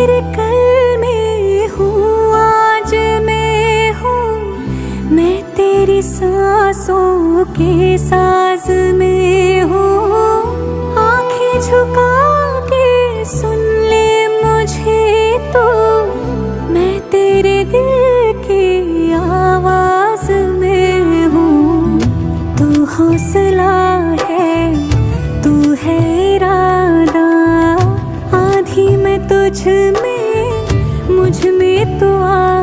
तेरे कल में हूँ, आज मैं हूँ, मैं तेरी सांसों के साज में हूँ। आंखें झुका के सुन ले मुझे तो, मैं तेरे दिल की आवाज में हूँ। तू हौसला है, तू है इरादा, आधी मैं तुझ में, मुझ में तो आ